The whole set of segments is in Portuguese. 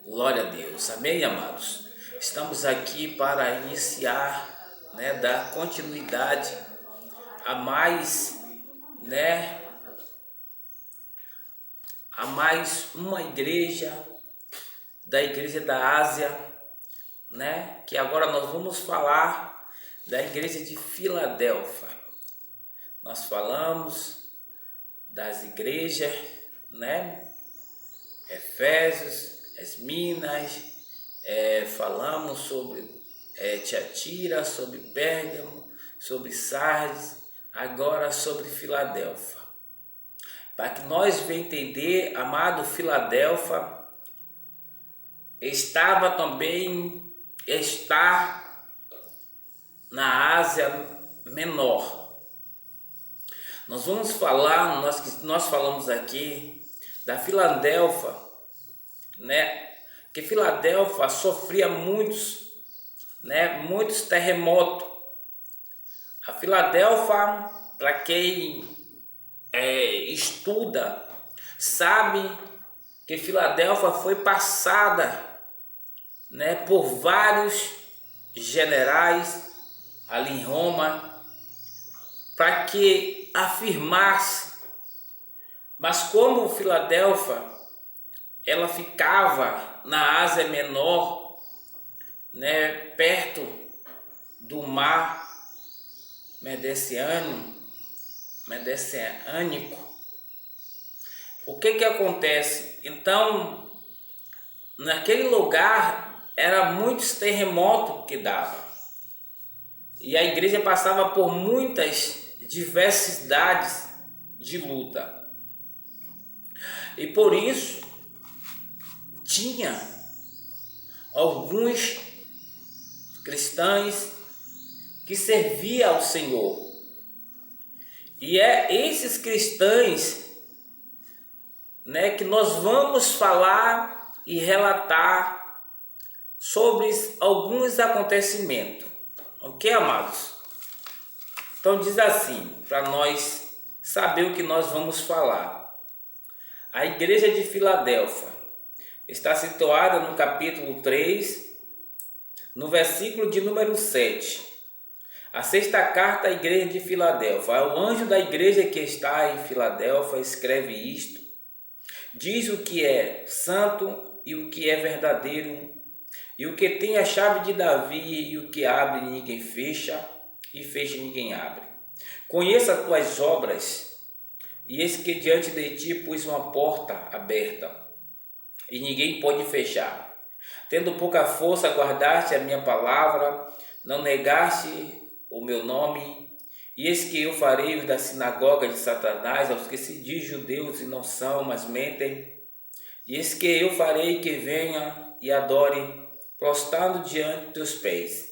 Glória a Deus. Amém, amados? Estamos aqui para iniciar, dar continuidade a mais, né, a mais uma igreja, da igreja da Ásia, que agora nós vamos falar da igreja de Filadélfia. Nós falamos das igrejas, Efésios, Esminas, falamos sobre Tiatira, sobre Pérgamo, sobre Sardes, agora sobre Filadélfia. Para que nós venhamos entender, amado, Filadélfia está na Ásia Menor. Nós vamos falar, nós falamos aqui da Filadélfia, que Filadélfia sofria muitos terremotos. A Filadélfia, para quem estuda, sabe que Filadélfia foi passada, por vários generais ali em Roma, para que afirmasse. Mas como Filadélfia, ela ficava na Ásia Menor, perto do mar Mediterrâneo, o que acontece? Então, naquele lugar, era muitos terremotos que dava. E a igreja passava por muitas diversidades de luta. E por isso, tinha alguns cristãos que serviam ao Senhor. E é esses cristãos, que nós vamos falar e relatar sobre alguns acontecimentos. Ok, amados? Então diz assim, para nós saber o que nós vamos falar. A igreja de Filadélfia está situada no capítulo 3, no versículo de número 7. A sexta carta à igreja de Filadélfia. O anjo da igreja que está em Filadélfia escreve isto. Diz o que é santo e o que é verdadeiro, e o que tem a chave de Davi, e o que abre ninguém fecha, e fecha ninguém abre. Conheça as tuas obras, e eis que diante de ti pus uma porta aberta, e ninguém pode fechar. Tendo pouca força, guardaste a minha palavra, não negaste o meu nome, e eis que eu farei da sinagoga de Satanás aos que se dizem judeus e não são, mas mentem. E eis que eu farei que venha e adore, prostrando diante dos teus pés.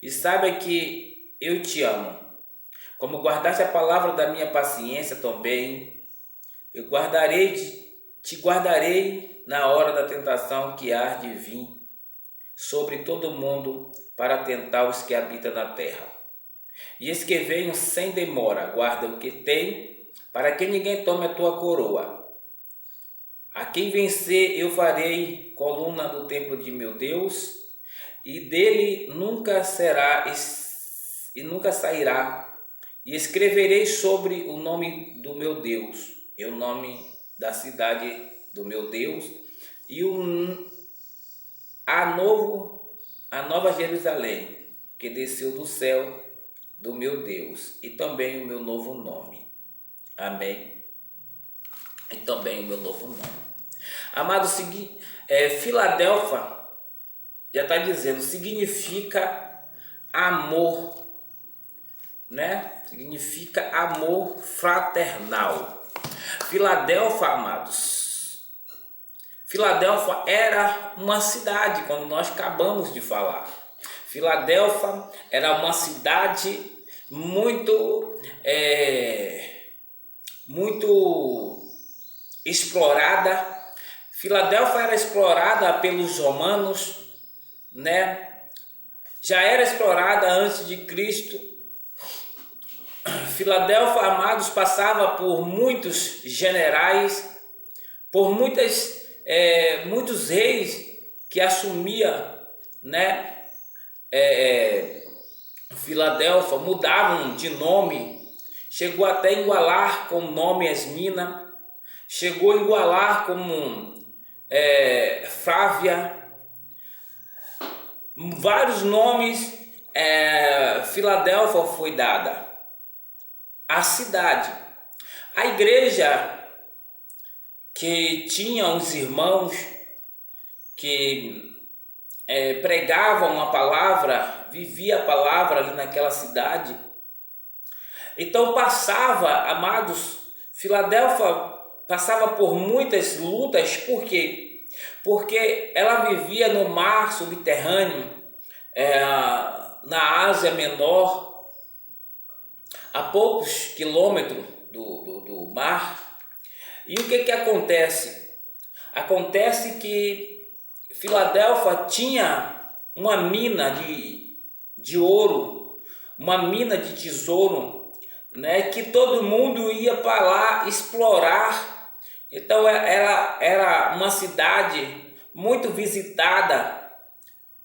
E saiba que eu te amo. Como guardaste a palavra da minha paciência também, eu te guardarei na hora da tentação que há de vir sobre todo mundo para tentar os que habitam na terra. E eis que venho sem demora, guarda o que tem, para que ninguém tome a tua coroa. A quem vencer eu farei coluna do templo de meu Deus, e dele nunca sairá. E escreverei sobre o nome do meu Deus, e o nome da cidade do meu Deus, e a nova Jerusalém, que desceu do céu do meu Deus, e também o meu novo nome. Amém? E também o meu novo nome. Amado, Filadélfia, já está dizendo, significa amor, Significa amor fraternal. Filadélfia, amados, Filadélfia era uma cidade, como nós acabamos de falar. Filadélfia era uma cidade muito explorada. Filadélfia era explorada pelos romanos, Já era explorada antes de Cristo. Filadélfia, amados, passava por muitos generais, por muitos reis que assumia, né, Filadélfia, mudavam de nome, chegou até a igualar com o nome Esmina, chegou a igualar como Frávia, vários nomes. Filadélfia foi dada à cidade. A igreja que tinha os irmãos que pregavam a palavra, vivia a palavra ali naquela cidade. Então passava, amados, Filadélfia passava por muitas lutas. Por quê? Porque ela vivia no mar subterrâneo, na Ásia Menor, a poucos quilômetros do mar. E o que acontece? Acontece que Filadélfia tinha uma mina de ouro, uma mina de tesouro, né, que todo mundo ia para lá explorar. Então era uma cidade muito visitada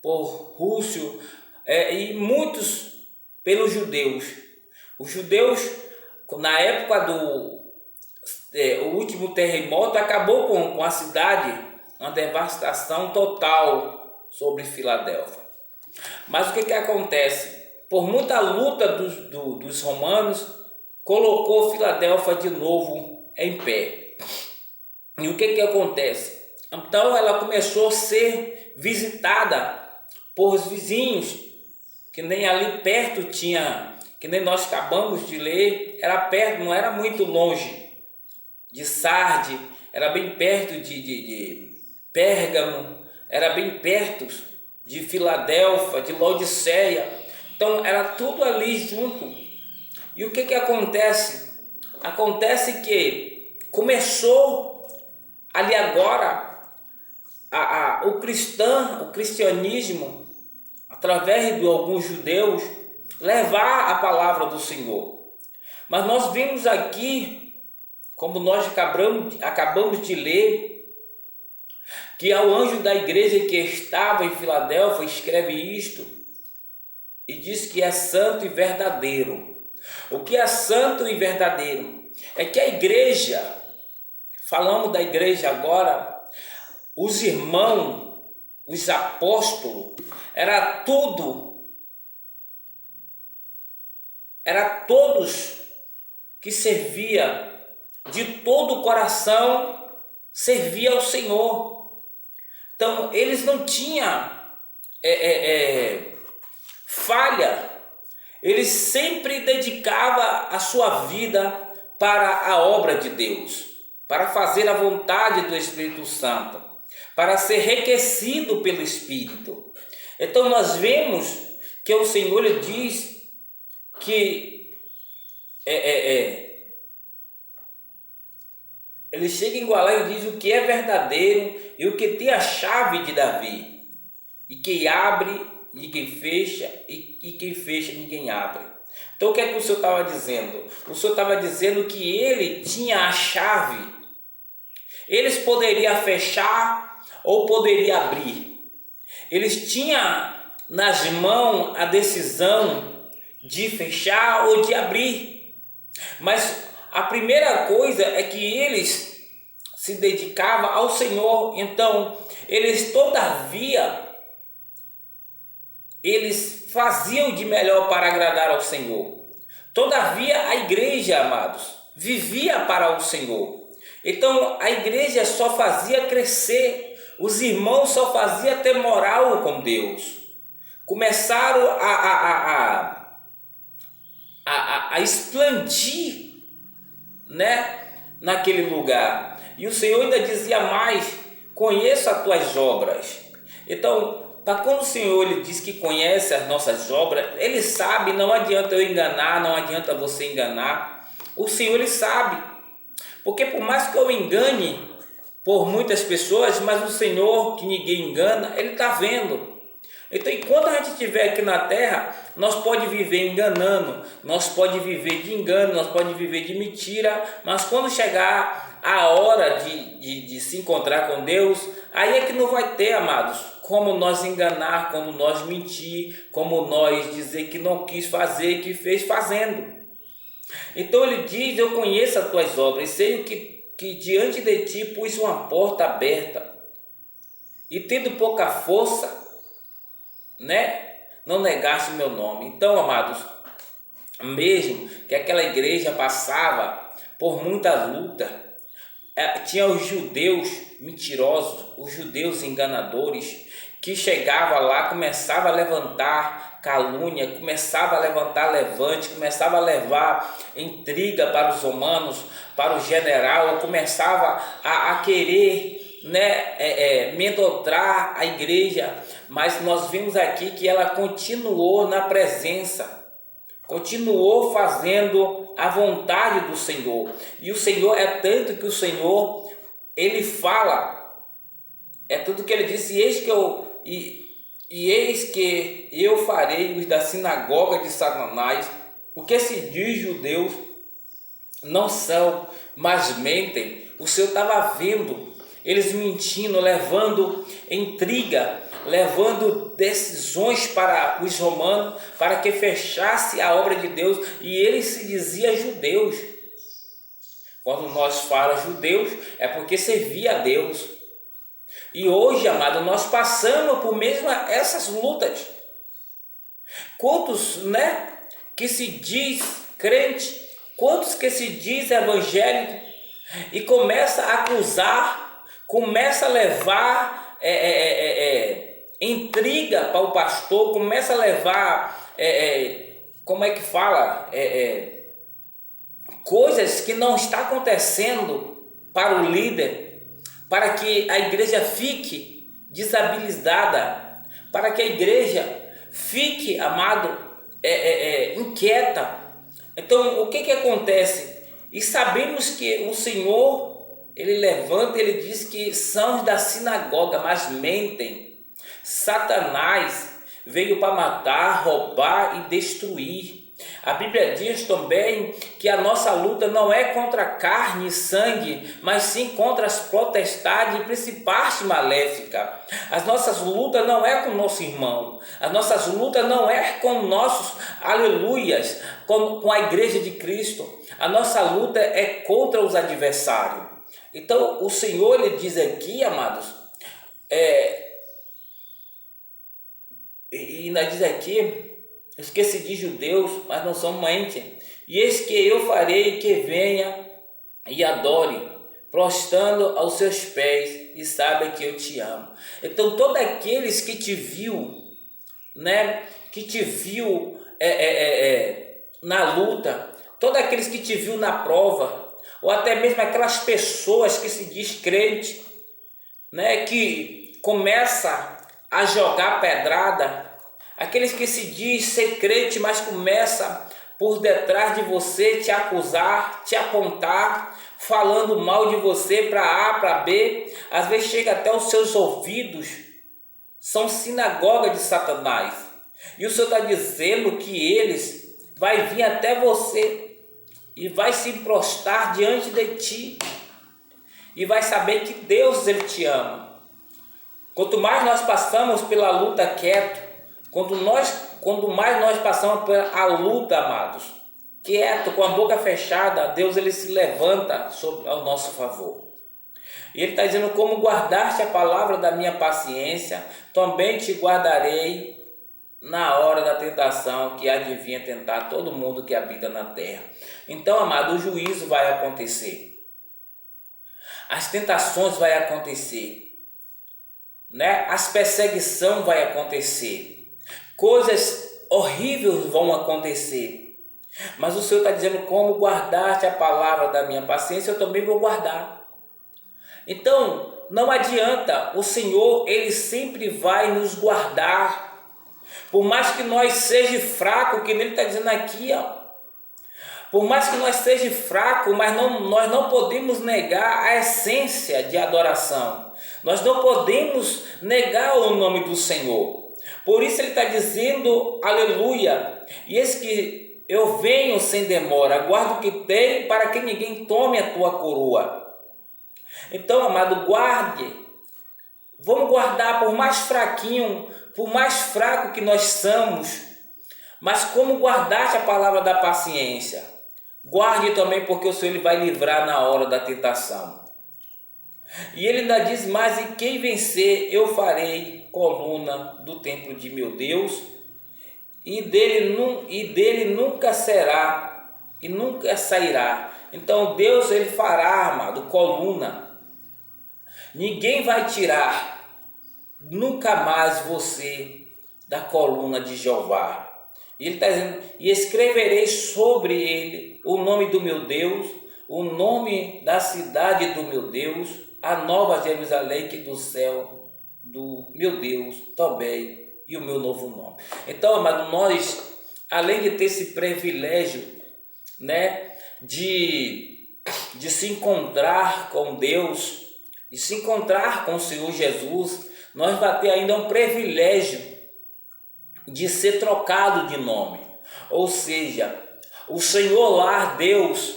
por rússio e muitos pelos judeus. Os judeus, na época o último terremoto, acabou com a cidade, uma devastação total sobre Filadélfia. Mas o que acontece? Por muita luta dos romanos, colocou Filadélfia de novo em pé. E o que acontece? Então ela começou a ser visitada por os vizinhos, que nem ali perto tinha, que nem nós acabamos de ler, era perto, não era muito longe de Sardes, era bem perto de Pérgamo, era bem perto de Filadélfia, de Laodiceia. Então era tudo ali junto. E o que acontece? Acontece que começou ali agora o cristianismo, através de alguns judeus, levar a palavra do Senhor. Mas nós vimos aqui, como nós acabamos de ler, que ao anjo da igreja que estava em Filadélfia escreve isto e diz que é santo e verdadeiro. O que é santo e verdadeiro? É que a igreja, falamos da igreja agora, os irmãos, os apóstolos, era todos que servia de todo o coração, servia ao Senhor. Então eles não tinham falha, eles sempre dedicavam a sua vida para a obra de Deus, para fazer a vontade do Espírito Santo, para ser enriquecido pelo Espírito. Então nós vemos que o Senhor lhe diz que ele chega em igualar e diz o que é verdadeiro e o que tem a chave de Davi, e quem abre ninguém fecha, e quem fecha ninguém abre. Então o que é que o Senhor estava dizendo? O Senhor estava dizendo que ele tinha a chave. Eles poderiam fechar ou poderiam abrir. Eles tinham nas mãos a decisão de fechar ou de abrir. Mas a primeira coisa é que eles se dedicavam ao Senhor. Então eles todavia eles faziam de melhor para agradar ao Senhor. Todavia a igreja, amados, vivia para o Senhor. Então a igreja só fazia crescer, os irmãos só faziam ter moral com Deus. Começaram a expandir, né, naquele lugar. E o Senhor ainda dizia mais: conheço as tuas obras. Então, para quando o Senhor ele diz que conhece as nossas obras, ele sabe, não adianta eu enganar, não adianta você enganar. O Senhor ele sabe. Porque por mais que eu engane por muitas pessoas, mas o Senhor, que ninguém engana, ele está vendo. Então, enquanto a gente estiver aqui na terra, nós pode viver enganando, nós pode viver de engano, nós pode viver de mentira, mas quando chegar a hora de se encontrar com Deus, aí é que não vai ter, amados, como nós enganar, como nós mentir, como nós dizer que não quis fazer, que fez fazendo. Então ele diz: eu conheço as tuas obras, sei que diante de ti pus uma porta aberta, e tendo pouca força, né, não negaste meu nome. Então, amados, mesmo que aquela igreja passava por muita luta, tinha os judeus mentirosos, os judeus enganadores, que chegava lá, começava a levantar calúnia, começava a levantar levante, começava a levar intriga para os romanos, para o general, começava a querer, né, amedrontar a igreja. Mas nós vimos aqui que ela continuou na presença, continuou fazendo a vontade do Senhor. E o Senhor é tanto que o Senhor, ele fala, é tudo que ele disse: eis que eu farei os da sinagoga de Satanás, o que se diz judeus não são, mas mentem. O Senhor estava vendo eles mentindo, levando intriga, levando decisões para os romanos, para que fechasse a obra de Deus, e ele se dizia judeus. Quando nós falamos judeus, é porque servia a Deus. E hoje, amado, nós passamos por mesmo essas lutas. Quantos, né, que se diz crente, quantos que se diz evangélico e começa a acusar, começa a levar intriga para o pastor, começa a levar, como é que fala, coisas que não está acontecendo para o líder, para que a igreja fique desabilizada, para que a igreja fique, amado, inquieta. Então, o que acontece? E sabemos que o Senhor, ele levanta, ele diz que são os da sinagoga, mas mentem. Satanás veio para matar, roubar e destruir. A Bíblia diz também que a nossa luta não é contra carne e sangue, mas sim contra as potestades e principados maléficas. As nossas lutas não é com o nosso irmão, as nossas lutas não é com nossos aleluias, com a igreja de Cristo. A nossa luta é contra os adversários. Então o Senhor, ele diz aqui, amados, e ainda diz aqui: esqueci de judeus, mas não são mente. E eis que eu farei que venha e adore, prostrando aos seus pés, e saiba que eu te amo. Então, todos aqueles que te viu, né, que te viu na luta, todos aqueles que te viu na prova, ou até mesmo aquelas pessoas que se diz crente, né, que começa a jogar pedrada, aqueles que se diz ser crente, mas começa por detrás de você te acusar, te apontar, falando mal de você para A, para B, às vezes chega até os seus ouvidos, são sinagoga de Satanás. E o Senhor está dizendo que eles vai vir até você e vai se prostrar diante de ti e vai saber que Deus, ele te ama. Quanto mais nós passamos pela luta quieto, quanto mais nós passamos pela luta, amados, quieto, com a boca fechada, Deus, ele se levanta ao nosso favor. E ele está dizendo: como guardaste a palavra da minha paciência, também te guardarei na hora da tentação que adivinha tentar todo mundo que habita na terra. Então, amado, o juízo vai acontecer. As tentações vai acontecer, né? As perseguições vai acontecer. Coisas horríveis vão acontecer. Mas o Senhor está dizendo: como guardaste a palavra da minha paciência, eu também vou guardar. Então, não adianta, o Senhor, ele sempre vai nos guardar. Por mais que nós seja fraco, que ele está dizendo aqui, ó. Por mais que nós seja fraco, mas nós não podemos negar a essência de adoração. Nós não podemos negar o nome do Senhor. Por isso ele está dizendo, aleluia, e eis que eu venho sem demora, guardo o que tenho para que ninguém tome a tua coroa. Então, amado, guarde. Vamos guardar, por mais fraquinho, por mais fraco que nós somos, mas como guardaste a palavra da paciência, guarde também, porque o Senhor ele vai livrar na hora da tentação. E ele ainda diz mais: e quem vencer, eu farei coluna do templo de meu Deus, e dele nunca será e nunca sairá. Então Deus ele fará, amado, coluna. Ninguém vai tirar nunca mais você da coluna de Jeová. E ele está dizendo: e escreverei sobre ele o nome do meu Deus, o nome da cidade do meu Deus, a nova Jerusalém que do céu do meu Deus também, e o meu novo nome. Então, amado, nós, além de ter esse privilégio, né, de se encontrar com Deus, de se encontrar com o Senhor Jesus, nós vamos ter ainda um privilégio de ser trocado de nome. Ou seja, o Senhor lá, Deus,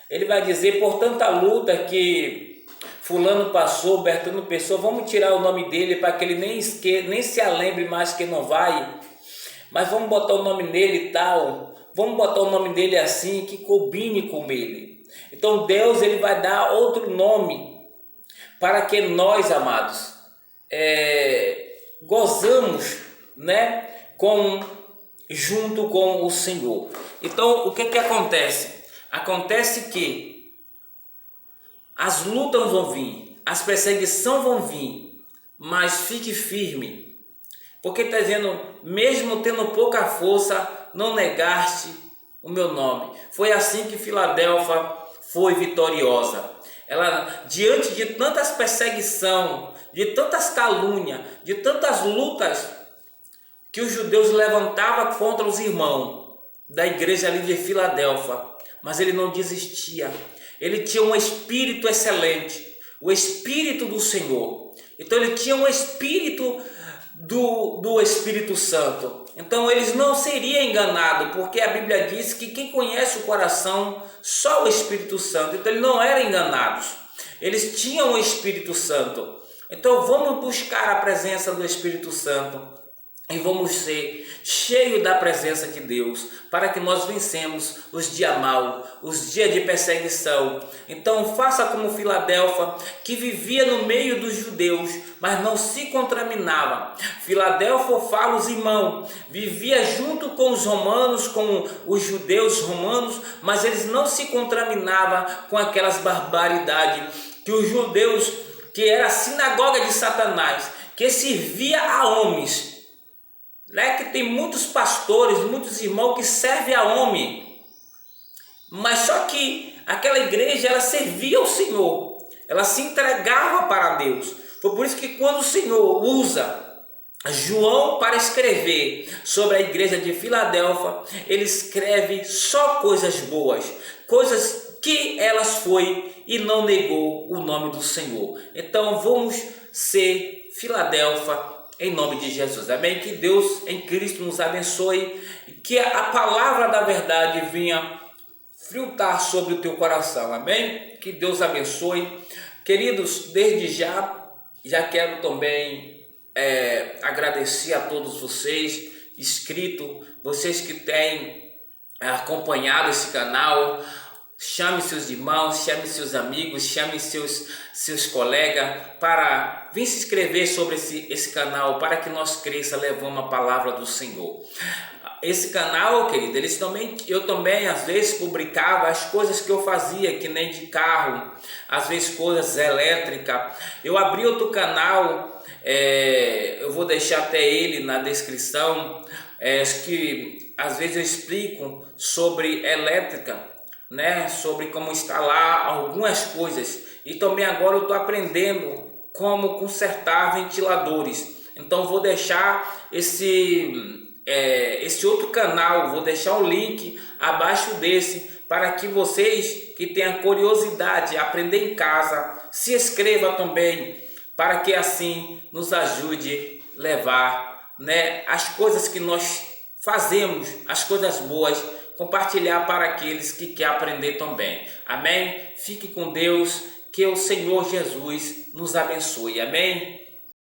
ele vai dizer: por tanta luta que fulano passou, Bertano passou, vamos tirar o nome dele para que ele nem se lembre mais que não vai, mas vamos botar o nome nele e tal, vamos botar o nome dele assim, que combine com ele. Então Deus ele vai dar outro nome para que nós, amados, gozamos, né, junto com o Senhor. Então o que acontece? Acontece que as lutas vão vir, as perseguições vão vir, mas fique firme, porque está dizendo: mesmo tendo pouca força, não negaste o meu nome. Foi assim que Filadélfia foi vitoriosa. Ela, diante de tantas perseguições, de tantas calúnias, de tantas lutas que os judeus levantavam contra os irmãos da igreja ali de Filadélfia, mas ele não desistia. Ele tinha um espírito excelente, o espírito do Senhor. Então ele tinha um espírito do Espírito Santo. Então eles não seriam enganados, porque a Bíblia diz que quem conhece o coração, só o Espírito Santo. Então eles não eram enganados, eles tinham o Espírito Santo. Então vamos buscar a presença do Espírito Santo e vamos ser cheios da presença de Deus, para que nós vencemos os dias maus, os dias de perseguição. Então faça como Filadélfia, que vivia no meio dos judeus, mas não se contaminava. Filadélfia fala os irmãos, vivia junto com os romanos, com os judeus romanos, mas eles não se contaminavam com aquelas barbaridades que os judeus, que era a sinagoga de Satanás, que servia a homens. Que tem muitos pastores, muitos irmãos que servem a homem, mas só que aquela igreja ela servia ao Senhor, ela se entregava para Deus. Foi por isso que quando o Senhor usa João para escrever sobre a igreja de Filadélfia, ele escreve só coisas boas, coisas que elas foi e não negou o nome do Senhor. Então vamos ser Filadélfia em nome de Jesus, amém? Que Deus em Cristo nos abençoe e que a palavra da verdade venha frutar sobre o teu coração, amém? Que Deus abençoe. Queridos, desde já quero também agradecer a todos vocês, vocês que têm acompanhado esse canal. Chame seus irmãos, chame seus amigos, chame seus colegas para vir se inscrever sobre esse canal, para que nós cresça levando a palavra do Senhor. Esse canal, querido, eu também às vezes publicava as coisas que eu fazia, que nem de carro, às vezes coisas elétricas. Eu abri outro canal, eu vou deixar até ele na descrição, que às vezes eu explico sobre elétrica, né, sobre como instalar algumas coisas, e também agora eu estou aprendendo como consertar ventiladores. Então vou deixar esse outro canal, vou deixar o link abaixo desse, para que vocês que tenham curiosidade de aprender em casa, se inscreva também, para que assim nos ajude a levar, né, as coisas que nós fazemos, as coisas boas, compartilhar para aqueles que querem aprender também. Amém? Fique com Deus que o Senhor Jesus nos abençoe. Amém?